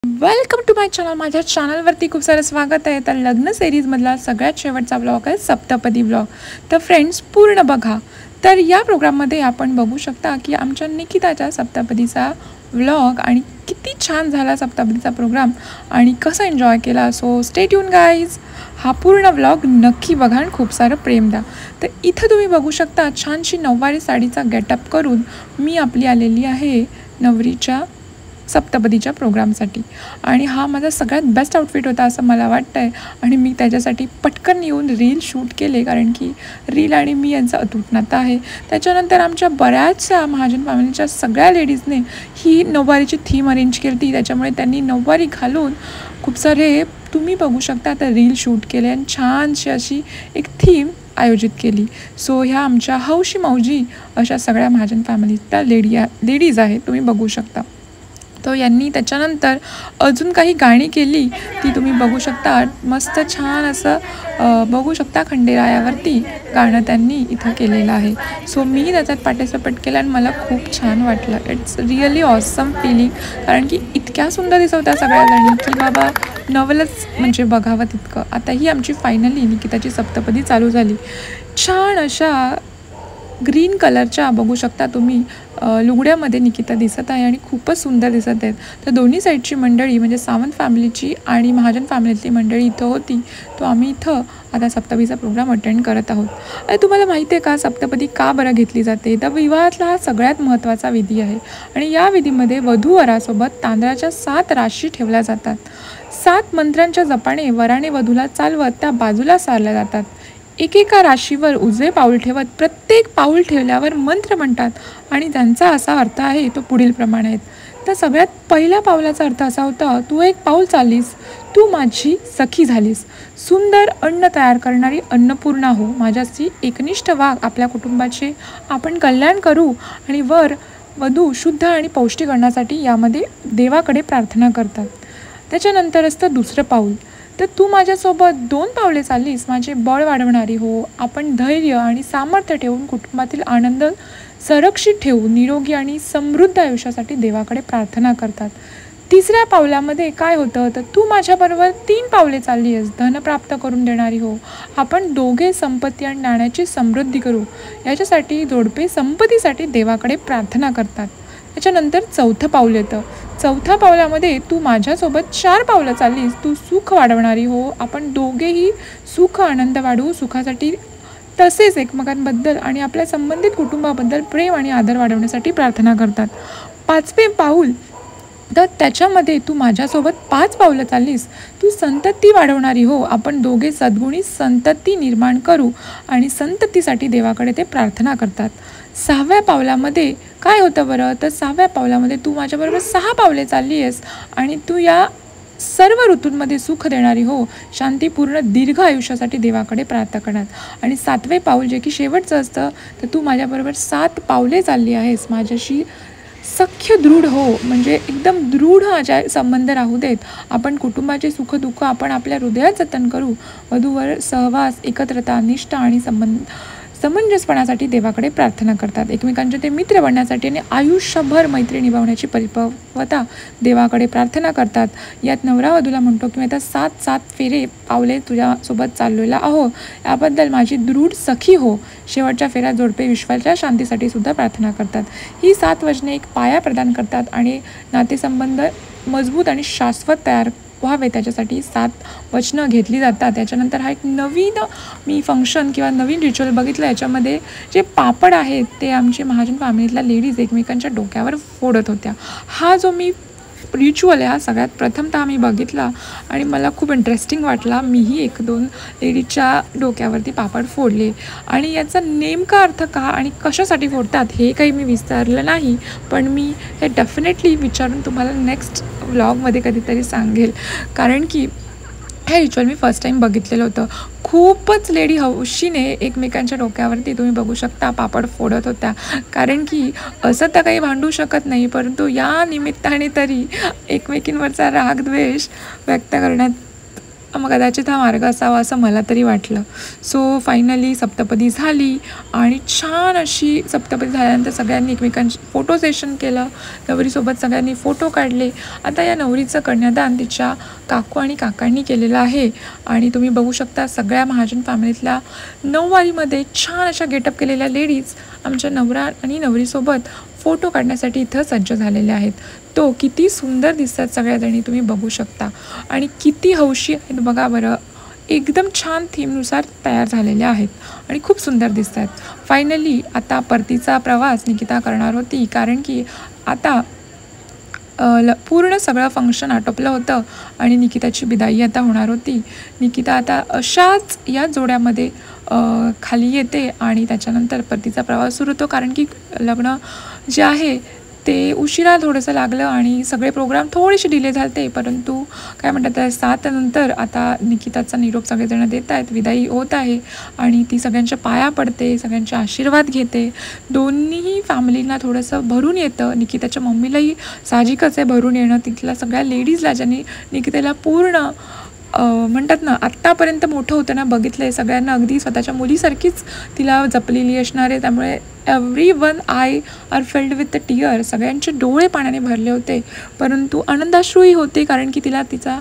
Welcome to my channel. माझ्या चॅनलवरती खूप सारं स्वागत आहे. तर लग्न सिरीजमधला सगळ्यात शेवटचा ब्लॉग आहे सप्तपदी ब्लॉग. तर फ्रेंड्स पूर्ण बघा. तर या प्रोग्राममध्ये आपण बघू शकता की आमच्या निकिताच्या सप्तपदीचा व्लॉग आणि किती छान झाला सप्तपदीचा प्रोग्राम आणि कसं एन्जॉय केला. So stay tune guys. हा पूर्ण व्लॉग नक्की बघा आणि खूप सारं प्रेम द्या. तर इथं तुम्ही बघू शकता छानशी नऊवारी साडीचा गेटअप करून मी आपली आलेली आहे नवरीच्या सप्तपदीच्या प्रोग्रामसाठी. आणि हा माझा सगळ्यात बेस्ट आउटफिट होता असं मला वाटतं आहे. आणि मी त्याच्यासाठी पटकन येऊन रील शूट केले, कारण की रील आणि मी यांचं अतूट नातं आहे. त्याच्यानंतर आमच्या बऱ्याचशा महाजन फॅमिलीच्या सगळ्या लेडीजने ही नऊवारीची थीम अरेंज केली. त्याच्यामुळे त्यांनी नऊवारी घालून खूप सारे तुम्ही बघू शकता तर रील शूट केले आणि छानशी अशी एक थीम आयोजित केली. सो ह्या आमच्या हौशी मौजी अशा सगळ्या महाजन फॅमिलीच्या लेडीज आहेत, तुम्ही बघू शकता. तो यांनी त्याच्यानंतर अजून काही गाणी केली ती तुम्ही बघू शकता. मस्त छान असं बघू शकता खंडेरायावरती गाणं त्यांनी इथं केलेलं आहे. सो मी त्याच्यात पार्टिसिपेट केलं आणि मला खूप छान वाटलं. इट्स रिअली ऑसम फिलिंग, कारण की इतक्या सुंदर दिसत होत्या सगळ्याजणी की बाबा नवलच म्हणजे बघावं तितकं. आता ही आमची फायनली निकिताची सप्तपदी चालू झाली. छान अशा ग्रीन कलरच्या बघू शकता तुम्ही लुगड्यामध्ये निकिता दिसत आहे आणि खूपच सुंदर दिसत आहेत. तर दोन्ही साईडची मंडळी म्हणजे सावंत फॅमिलीची आणि महाजन फॅमिलीतली मंडळी इथं होती. तो आम्ही इथं आता सप्तपदीचा प्रोग्राम अटेंड करत आहोत. आणि तुम्हाला माहिती आहे का सप्तपदी का बरं घेतली जाते? तर विवाहातला हा सगळ्यात महत्त्वाचा विधी आहे आणि या विधीमध्ये वधूवरासोबत तांदळाच्या 7 राशी ठेवल्या जातात. 7 मंत्रांच्या जपाने वराने वधूला चालवत त्या बाजूला सारल्या जातात. एकेका राशीवर उजवे पाऊल ठेवत प्रत्येक पाऊल ठेवल्यावर मंत्र म्हणतात आणि त्यांचा असा अर्थ आहे तो पुढील प्रमाणे आहेत. तर सगळ्यात पहिल्या पावलाचा अर्थ असा होता, तू एक पाऊल चाललीस, तू माझी सखी झालीस, सुंदर अन्न तयार करणारी अन्नपूर्णा हो, माझ्याशी एकनिष्ठ वाघ, आपल्या कुटुंबाचे आपण कल्याण करू. आणि वर वधू शुद्ध आणि पौष्टिक अन्नासाठी यामध्ये देवाकडे प्रार्थना करतात. त्याच्यानंतर असतं दुसरं पाऊल, तर तू माझ्यासोबत 2 पावले चाललीस, माझे बळ वाढवणारी हो, आपण धैर्य आणि सामर्थ्य ठेवून कुटुंबातील आनंद संरक्षित ठेवून निरोगी आणि समृद्ध आयुष्यासाठी देवाकडे प्रार्थना करतात. तिसऱ्या पावलामध्ये काय होतं, तर तू माझ्याबरोबर 3 पावले चालली आहेस, धन प्राप्त करून देणारी हो, आपण दोघे संपत्ती आणि नाण्याची समृद्धी करू, याच्यासाठी जोडपे संपत्तीसाठी देवाकडे प्रार्थना करतात. त्याच्यानंतर चौथं पाऊल येतं. चौथ्या पावलामध्ये तू माझ्यासोबत 4 पावलं चाललीस, तू सुख वाढवणारी हो, आपण दोघेही सुख आनंद वाढवू, सुखासाठी तसेच एकमेकांबद्दल आणि आपल्या संबंधित कुटुंबाबद्दल प्रेम आणि आदर वाढवण्यासाठी प्रार्थना करतात. 5वे पाऊल, तर त्याच्यामध्ये तू माझ्यासोबत 5 पावलं चाललीस, तू संतती वाढवणारी हो, आपण दोघे सद्गुणी संतती निर्माण करू आणि संततीसाठी देवाकडे ते प्रार्थना करतात. 6व्या पावलामध्ये काय होतं बरं, तर 6व्या पावलामध्ये तू माझ्याबरोबर 6 पावले चालली आहेस आणि तू या सर्व ऋतूंमध्ये सुख देणारी हो, शांतीपूर्ण दीर्घ आयुष्यासाठी देवाकडे प्रार्थना करणार. आणि 7वे पाऊल जे की शेवटचं असतं, तर तू माझ्याबरोबर 7 पावले चालली आहेस, माझ्याशी सख्य दृढ हो, म्हणजे एकदम दृढ संबंध राहू देत, आपण कुटुंबाचे सुखदुःख आपण आपल्या हृदयात जतन करू, वधूवर सहवास, एकत्रता, निष्ठा आणि समंजसपणासाठी देवाकडे प्रार्थना करतात. एकमेकांचे ते मित्र बनण्यासाठी आणि आयुष्यभर मैत्री निभावण्याची परिपक्वता देवाकडे प्रार्थना करतात. यात नवरा वधूला म्हणतो की मी आता 7 फेरे पावले तुझ्यासोबत चाललेला आहो, याबद्दल माझी दृढ सखी हो. शेवटच्या फेऱ्यात जोडपे विश्वाच्या शांतीसाठी सुद्धा प्रार्थना करतात. ही 7 वचने एक पाया प्रदान करतात आणि नातेसंबंध मजबूत आणि शाश्वत तयार व्हावे त्याच्यासाठी 7 वचनं घेतली जातात. त्याच्यानंतर हा एक नवीन मी फंक्शन किंवा नवीन रिच्युअल बघितलं. याच्यामध्ये जे पापड आहेत ते आमचे महाजन फॅमिलीतल्या लेडीज एकमेकांच्या डोक्यावर फोडत होत्या. हा जो मी रिच्युअल आहे हा सगळ्यात प्रथमतः मी बघितला आणि मला खूप इंटरेस्टिंग वाटला. मीही 1-2 लेडीजच्या डोक्यावरती पापड फोडले आणि याचा नेमका अर्थ का आणि कशासाठी फोडतात हे काही मी विचारलं नाही, पण मी हे डेफिनेटली विचारून तुम्हाला नेक्स्ट व्लॉगमध्ये कधीतरी सांगेल, कारण की हे रिच्युअल मी फर्स्ट टाईम बघितलेलं होतं. खूपच लेडी हौशीने एकमेकांच्या डोक्यावरती तुम्ही बघू शकता पापड फोडत होत्या, कारण की असं तर काही भांडू शकत नाही, परंतु या निमित्ताने तरी एकमेकींवरचा रागद्वेष व्यक्त करण्यात कदाचित हा मार्ग असावा असं मला तरी वाटलं. सो फायनली सप्तपदी झाली आणि छान अशी सप्तपदी झाल्यानंतर सगळ्यांनी एकमेकांची फोटो सेशन केलं. नवरीसोबत सगळ्यांनी फोटो काढले. आता या नवरीचं कन्यादान तिच्या काकू आणि काकांनी केलेलं आहे आणि तुम्ही बघू शकता सगळ्या महाजन फॅमिलीतल्या नऊवारीमध्ये छान अशा गेटअप केलेल्या लेडीज आमच्या नवरा आणि नवरीसोबत फोटो काढण्यासाठी इथं सज्ज झालेले आहेत. तो किती सुंदर दिसतात सगळ्याजणी तुम्ही बघू शकता आणि किती हौशी आहेत बघा बरं. एकदम छान थीमनुसार तयार झालेले आहेत आणि खूप सुंदर दिसत आहेत. फायनली आता परतीचा प्रवास निकिता करणार होती कारण की आता पूर्ण सगळं फंक्शन आटोपलं होतं आणि निकिताची विदाई आता होणार होती. निकिता आता अशाच या जोड्यामध्ये खाली येते आणि त्याच्यानंतर परतीचा प्रवास सुरू होतो कारण की लग्न जे आहे ते उशिरा थोडंसं लागलं आणि सगळे प्रोग्राम थोडेसे डिले झाले. परंतु काय म्हणतात 7 नंतर आता निकिताचा निरोप सगळेजण देत आहेत. विदाई होत आहे आणि ती सगळ्यांच्या पाया पडते, सगळ्यांचे आशीर्वाद घेते. दोन्हीही फॅमिलीला थोडंसं भरून येतं. निकिताच्या मम्मीलाही साहजिकच आहे भरून येणं. तिथल्या सगळ्या लेडीजला ज्यांनी निकितेला पूर्ण म्हणतात ना आत्तापर्यंत मोठं होतं ना बघितलं आहे, सगळ्यांना अगदी स्वतःच्या मुलीसारखीच तिला जपलेली असणार आहे. त्यामुळे everyone eye are filled with the tear. सगळ्यांचे डोळे पाण्याने भरले होते परंतु आनंदाश्रूही होते कारण की तिला तिचा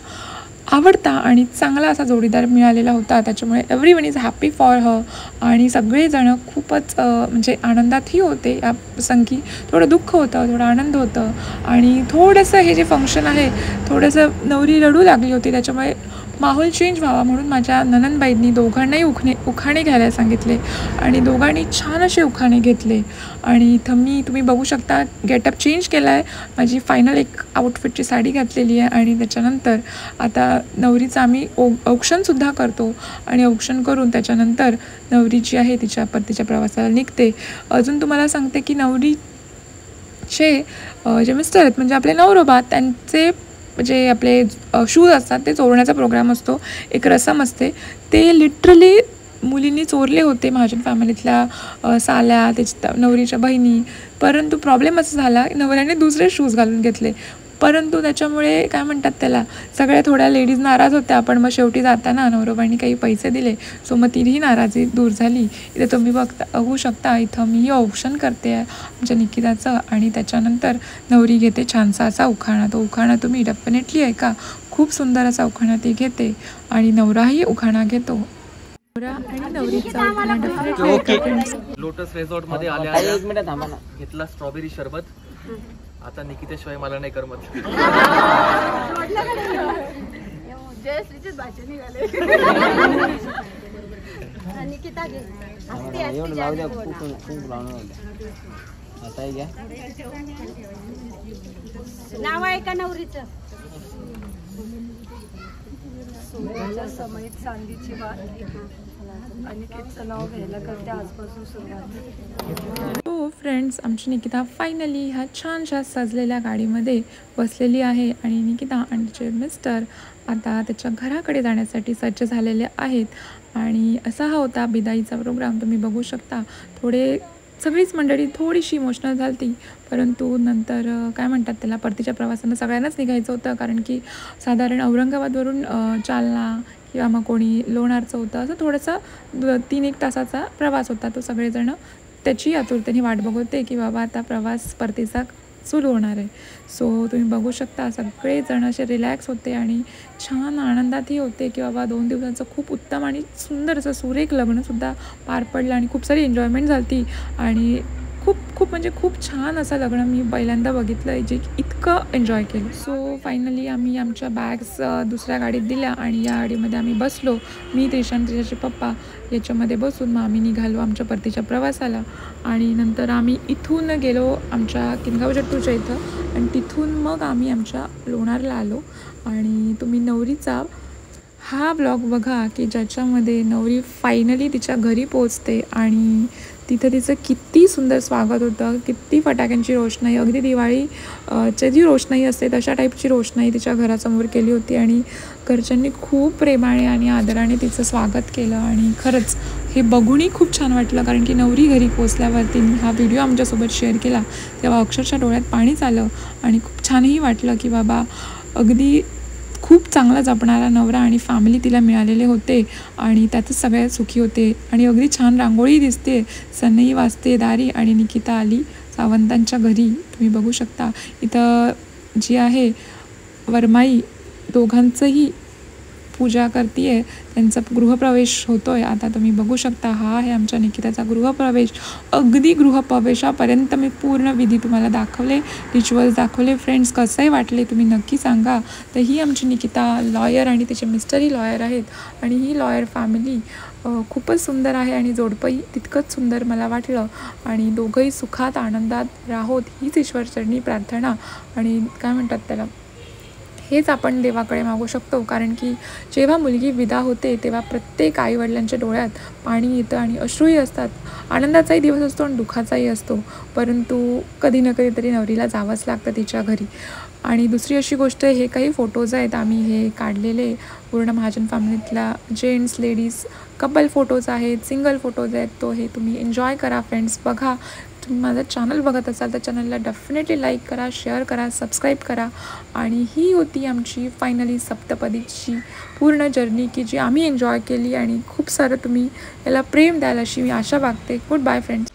आवडता आणि चांगला असा जोडीदार मिळालेला होता. त्याच्यामुळे everyone is happy for her आणि सगळेजण खूपच म्हणजे आनंदातही होते. या प्रसंगी थोडं दुःख होतं, थोडं आनंद होतं आणि थोडंसं हे जे फंक्शन आहे थोडंसं नवरी रडू लागली होती. त्याच्यामुळे माहोल चेंज व्हावा म्हणून माझ्या ननंदबाईंनी दोघांनाही उखाणे घ्यायला सांगितले आणि दोघांनी छान असे उखाणे घेतले आणि इथं तुम्ही बघू शकता गेटअप चेंज केला आहे. माझी फायनल एक आउटफिटची साडी घातलेली आहे आणि त्याच्यानंतर आता नवरीचं आम्ही औक्षणसुद्धा करतो आणि औक्षण करून त्याच्यानंतर नवरी जी आहे तिच्या परतीच्या प्रवासाला निघते. अजून तुम्हाला सांगते की नवरीचे जे मिस्टर आहेत म्हणजे आपले नवरोबा त्यांचे जे आपले शूज असतात ते चोरण्याचा प्रोग्राम असतो. एक रसम असते. ते लिटरली मुलींनी चोरले होते महाजन फॅमिलीतल्या साल्या त्याच्या नवरीच्या बहिणी. परंतु प्रॉब्लेम असा झाला नवऱ्याने दुसरे शूज घालून घेतले. परंतु त्याच्यामुळे काय म्हणतात त्याला सगळ्या थोड्या लेडीज नाराज होत्या. पण मग शेवटी जाताना नवरोबाईंनी काही पैसे दिले. सो मग तिही नाराजी दूर झाली. इथे तुम्ही बघू शकता इथं मी औक्षण करते आमच्या निकिताचं आणि त्याच्यानंतर नवरी घेते छानसा असा उखाणा. तो उखाणा तुम्ही डेफिनेटली ऐका. खूप सुंदर असा उखाणा ती घेते आणि नवराही उखाणा घेतो. नवरा आणि नवरीचा उखाणा डेफिनेटली लोटस रिसॉर्ट मध्ये आल्या घेतला स्ट्रॉबेरी शरबत. आता निकितेशिवाय मला नाही करमत. नाव आहे का नवरीचं? समयित चांदीची बात अनिकेतचं नाव घ्यायला करते आजपासून सुरुवात. हो फ्रेंड्स, आमची निकिता फायनली ह्या छानशा सजलेल्या गाडीमध्ये बसलेली आहे आणि निकिता आणि तिचे मिस्टर आता त्याच्या घराकडे जाण्यासाठी सज्ज झालेले आहेत आणि असा हा होता बिदाईचा प्रोग्राम. तुम्ही बघू शकता सगळीच मंडळी थोडीशी इमोशनल झाली परंतु नंतर काय म्हणतात त्याला परतीच्या प्रवासानं सगळ्यांनाच निघायचं होतं कारण की साधारण औरंगाबादवरून जालना किंवा मग कोणी लोणारचं होतं. असं थोडंसं 3-1 तासाचा प्रवास होता. तो सगळेजण त्याची आतुरतेने वाट बघत होते की बाबा आता प्रवास परतीचा सुरू होणार आहे. सो तुम्ही बघू शकता सगळेजण असे रिलॅक्स होते आणि छान आनंदातही होते की बाबा 2 दिवसांचं खूप उत्तम आणि सुंदर असं सुरेख लग्नसुद्धा पार पडलं आणि खूप सारी एन्जॉयमेंट झाली आणि खूप छान असं लग्न मी पहिल्यांदा बघितलं आहे जे इतकं एन्जॉय केलं. सो फायनली आम्ही आमच्या बॅग्स दुसऱ्या गाडीत दिल्या आणि या गाडीमध्ये आम्ही बसलो. मी त्रिशा आणि त्रिशाचे पप्पा याच्यामध्ये बसून मग आम्ही निघालो आमच्या परतीच्या प्रवासाला आणि नंतर आम्ही इथून गेलो आमच्या किनगाव जट्टूच्या इथं आणि तिथून मग आम्ही आमच्या लोणारला आलो. आणि तुम्ही नवरीचा हा ब्लॉग बघा की ज्याच्यामध्ये नवरी फायनली तिच्या घरी पोचते आणि तिथं तिचं किती सुंदर स्वागत होतं. किती फटाक्यांची रोषणाई अगदी दिवाळीची जी रोषणाई असते तशा टाईपची रोषणाई तिच्या घरासमोर केली होती आणि घरच्यांनी खूप प्रेमाने आणि आदराने तिचं स्वागत केलं आणि खरंच हे बघूनही खूप छान वाटलं कारण की नवरी घरी पोचल्यावरती हा व्हिडिओ आमच्यासोबत शेअर केला तेव्हा अक्षरशः डोळ्यात पाणीच आलं आणि खूप छानही वाटलं की बाबा अगदी खूप चांगला जपणारा नवरा आणि फॅमिली तिला मिळालेले होते आणि त्यातच सगळ्यात सुखी होते. आणि अगदी छान रांगोळी दिसते, सनई वाजते दारी आणि निकिता आली सावंतांच्या घरी. तुम्ही बघू शकता इथं जी आहे वरमाई दोघांचंही पूजा करते, त्यांचा गृहप्रवेश होतो आहे. आता तुम्ही बघू शकता हा आहे आमच्या निकिताचा गृहप्रवेश. अगदी गृहप्रवेशापर्यंत मी पूर्ण विधी तुम्हाला दाखवले, रिच्युअल्स दाखवले. फ्रेंड्स कसंही वाटले तुम्ही नक्की सांगा. तर ही आमची निकिता लॉयर आणि तिचे मिस्टरही लॉयर आहेत आणि ही लॉयर फॅमिली खूपच सुंदर आहे आणि जोडपंही तितकंच सुंदर मला वाटलं. आणि दोघंही सुखात आनंदात राहोत हीच ईश्वरचरणी प्रार्थना आणि काय म्हणतात त्याला, हेच आपण देवाकडे मागू शकतो. कारण की जेव्हा मुलगी विदा होते तेव्हा प्रत्येक आईवडिलांच्या डोळ्यात पाणी येतं आणि अश्रूही असतात. आनंदाचाही दिवस असतो आणि दुःखाचाही असतो, परंतु कधी ना कधीतरी नवरीला जावंच लागतं तिच्या घरी. आणि दुसरी अशी गोष्ट, हे काही फोटोज आहेत आम्ही हे काढलेले पूर्ण महाजन फॅमिलीतला, जेंट्स लेडीज कपल फोटोज आहेत, सिंगल फोटोज आहेत. तो हे तुम्ही एन्जॉय करा फ्रेंड्स. बघा, तुम्ही माझं चॅनल बघत असाल तर चॅनलला डेफिनेटली लाईक करा, शेअर करा, सबस्क्राईब करा. आणि ही होती आमची फायनली सप्तपदीची पूर्ण जर्नी की जी आम्ही एन्जॉय केली आणि खूप सारं तुम्ही याला प्रेम द्याल अशी मी आशा बाळगते. Good bye friends.